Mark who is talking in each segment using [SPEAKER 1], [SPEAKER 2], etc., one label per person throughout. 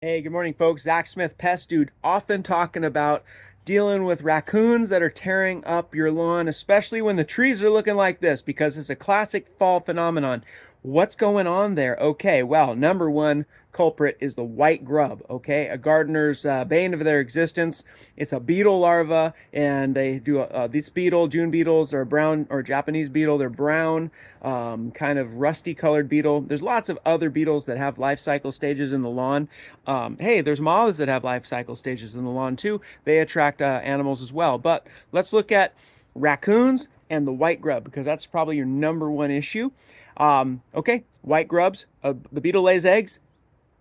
[SPEAKER 1] Hey, good morning, folks. Zach Smith, Pest Dude, often talking about dealing with raccoons that are tearing up your lawn, especially when the trees are looking like this, because it's a classic fall phenomenon. What's going on there? Okay, well, number one culprit is the white grub, okay? A gardener's bane of their existence. It's a beetle larva, and they do this beetle, June beetles, are brown, or Japanese beetle, they're brown, kind of rusty colored beetle. There's lots of other beetles that have life cycle stages in the lawn. Hey, there's moths that have life cycle stages in the lawn too. They attract animals as well. But let's look at raccoons and the white grub, because that's probably your number one issue. Okay, white grubs. The beetle lays eggs.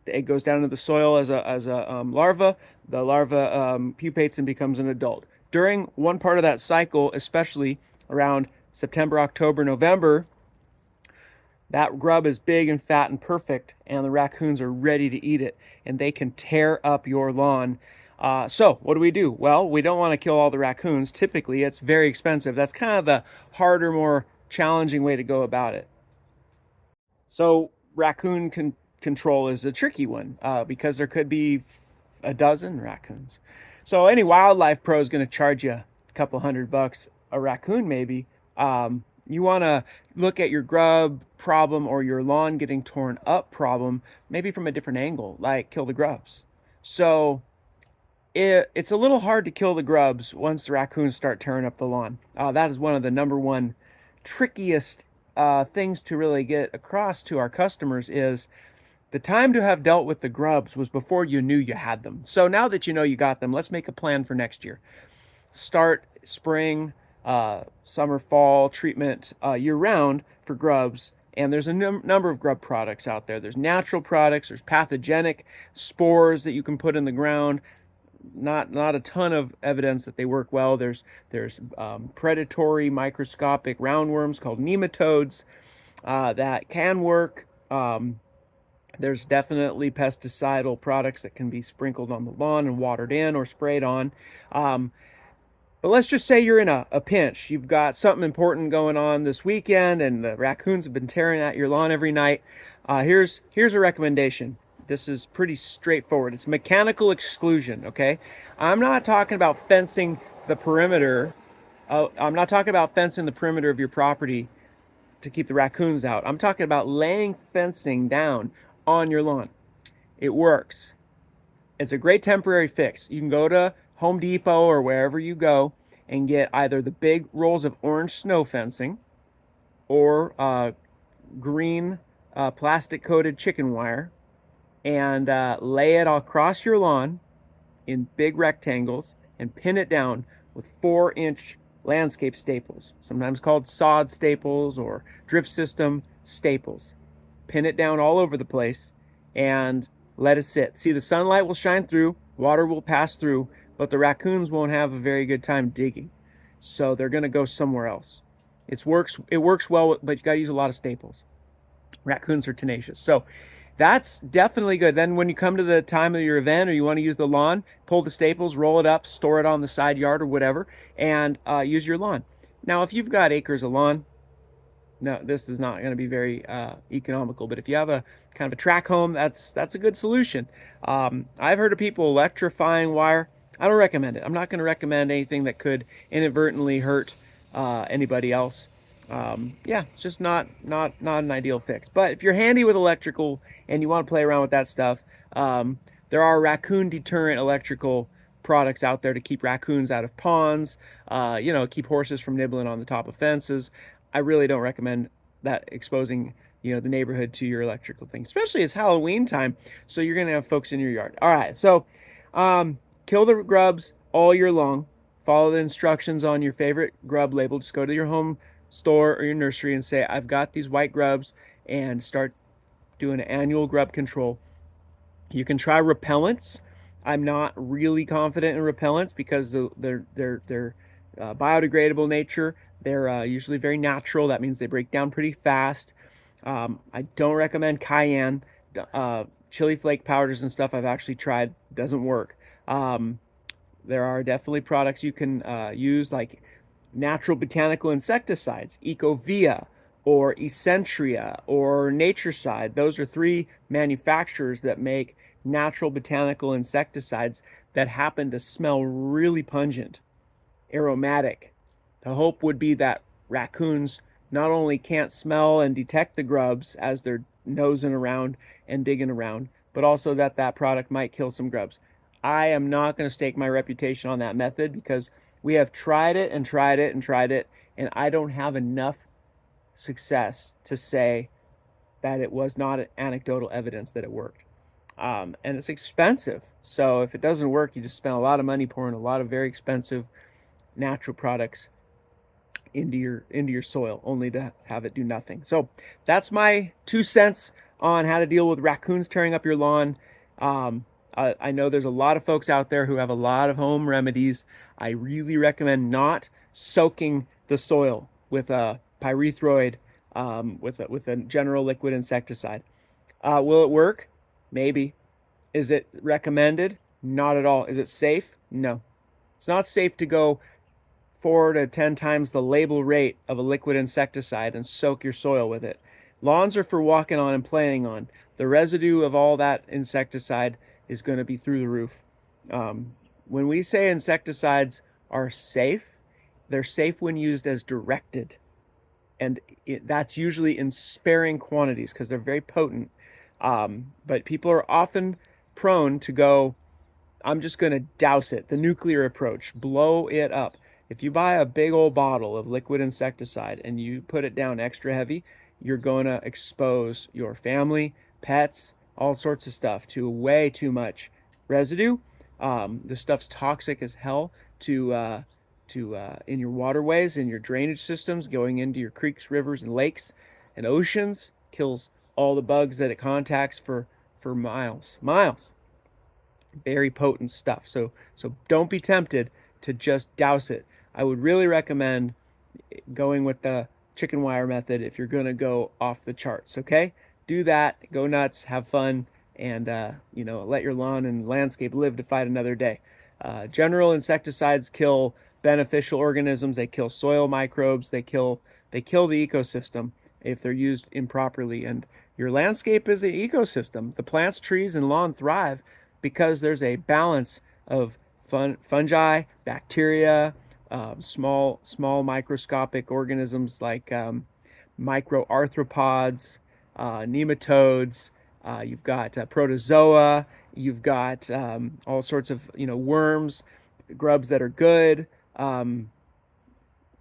[SPEAKER 1] The egg goes down into the soil as a larva. The larva pupates and becomes an adult. During one part of that cycle, especially around September, October, November, that grub is big and fat and perfect, and the raccoons are ready to eat it, and they can tear up your lawn. So what do? Well, we don't want to kill all the raccoons. Typically, it's very expensive. That's kind of the harder, more challenging way to go about it. So raccoon control is a tricky one because there could be a dozen raccoons. So any wildlife pro is going to charge you a couple $100 a raccoon, maybe. You want to look at your grub problem or your lawn getting torn up problem maybe from a different angle, like kill the grubs. So it's a little hard to kill the grubs once the raccoons start tearing up the lawn. That is one of the number one trickiest things to really get across to our customers is the time to have dealt with the grubs was before you knew you had them. So now that you know you got them, let's make a plan for next year. Start spring, summer, fall treatment year round for grubs. And there's a number of grub products out there. There's natural products, there's pathogenic spores that you can put in the ground. Not a ton of evidence that they work well. There's predatory microscopic roundworms called nematodes that can work. There's definitely pesticidal products that can be sprinkled on the lawn and watered in or sprayed on. But let's just say you're in a pinch. You've got something important going on this weekend, and the raccoons have been tearing at your lawn every night. Here's a recommendation. This is pretty straightforward. It's mechanical exclusion, okay? I'm not talking about fencing the perimeter. I'm not talking about fencing the perimeter of your property to keep the raccoons out. I'm talking about laying fencing down on your lawn. It works. It's a great temporary fix. You can go to Home Depot or wherever you go and get either the big rolls of orange snow fencing or green plastic coated chicken wire and lay it across your lawn in big rectangles and pin it down with 4-inch landscape staples, sometimes called sod staples or drip system staples. Pin it down all over the place and let it sit. See, the sunlight will shine through, water will pass through, but the raccoons won't have a very good time digging. So they're going to go somewhere else. It works well, but you got to use a lot of staples. Raccoons are tenacious. So that's definitely good. Then when you come to the time of your event or you want to use the lawn, pull the staples, roll it up, store it on the side yard or whatever, and use your lawn. Now, if you've got acres of lawn, no, this is not going to be very economical. But if you have a kind of a track home, that's a good solution. I've heard of people electrifying wire. I don't recommend it. I'm not going to recommend anything that could inadvertently hurt anybody else. Yeah, it's just not an ideal fix. But if you're handy with electrical and you want to play around with that stuff, there are raccoon deterrent electrical products out there to keep raccoons out of ponds, keep horses from nibbling on the top of fences. I really don't recommend that exposing, the neighborhood to your electrical thing, especially it's Halloween time. So you're going to have folks in your yard. All right. So, kill the grubs all year long. Follow the instructions on your favorite grub label. Just go to your home store or your nursery and say, I've got these white grubs, and start doing annual grub control. You can try repellents. I'm not really confident in repellents because they're biodegradable nature. They're usually very natural. That means they break down pretty fast. I don't recommend cayenne. Chili flake powders and stuff I've actually tried. Doesn't work. There are definitely products you can use, like natural botanical insecticides, Ecovia, or Essentria or Natureside. Those are three manufacturers that make natural botanical insecticides that happen to smell really pungent, aromatic. The hope would be that raccoons not only can't smell and detect the grubs as they're nosing around and digging around, but also that that product might kill some grubs. I am not going to stake my reputation on that method because we have tried it and tried it and tried it, and I don't have enough success to say that it was not anecdotal evidence that it worked. And it's expensive. So if it doesn't work, you just spend a lot of money pouring a lot of very expensive natural products into your soil, only to have it do nothing. So that's my 2 cents on how to deal with raccoons tearing up your lawn. I know there's a lot of folks out there who have a lot of home remedies. I really recommend not soaking the soil with a pyrethroid, with a general liquid insecticide. Will it work? Maybe. Is it recommended? Not at all. Is it safe? No. It's not safe to go 4 to 10 times the label rate of a liquid insecticide and soak your soil with it. Lawns are for walking on and playing on. The residue of all that insecticide is going to be through the roof. When we say insecticides are safe, they're safe when used as directed. And that's usually in sparing quantities because they're very potent. But people are often prone to go, I'm just going to douse it, the nuclear approach, blow it up. If you buy a big old bottle of liquid insecticide and you put it down extra heavy, you're going to expose your family, pets, all sorts of stuff to way too much residue. This stuff's toxic as hell to in your waterways, in your drainage systems, going into your creeks, rivers, and lakes and oceans. Kills all the bugs that it contacts for miles. Very potent stuff. So don't be tempted to just douse it. I would really recommend going with the chicken wire method if you're going to go off the charts. Okay, do that. Go nuts. Have fun, and let your lawn and landscape live to fight another day. General insecticides kill beneficial organisms. They kill soil microbes. They kill the ecosystem if they're used improperly. And your landscape is an ecosystem. The plants, trees, and lawn thrive because there's a balance of fungi, bacteria, small microscopic organisms like microarthropods, nematodes. You've got protozoa. You've got all sorts of worms, grubs that are good.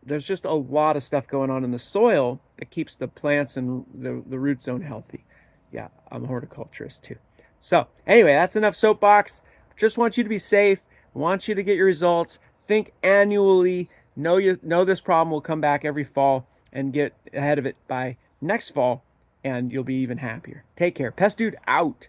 [SPEAKER 1] There's just a lot of stuff going on in the soil that keeps the plants and the root zone healthy. Yeah, I'm a horticulturist too. So anyway, that's enough soapbox. Just want you to be safe. Want you to get your results. Think annually. Know this problem will come back every fall, and get ahead of it by next fall, and you'll be even happier. Take care. Pest Dude out.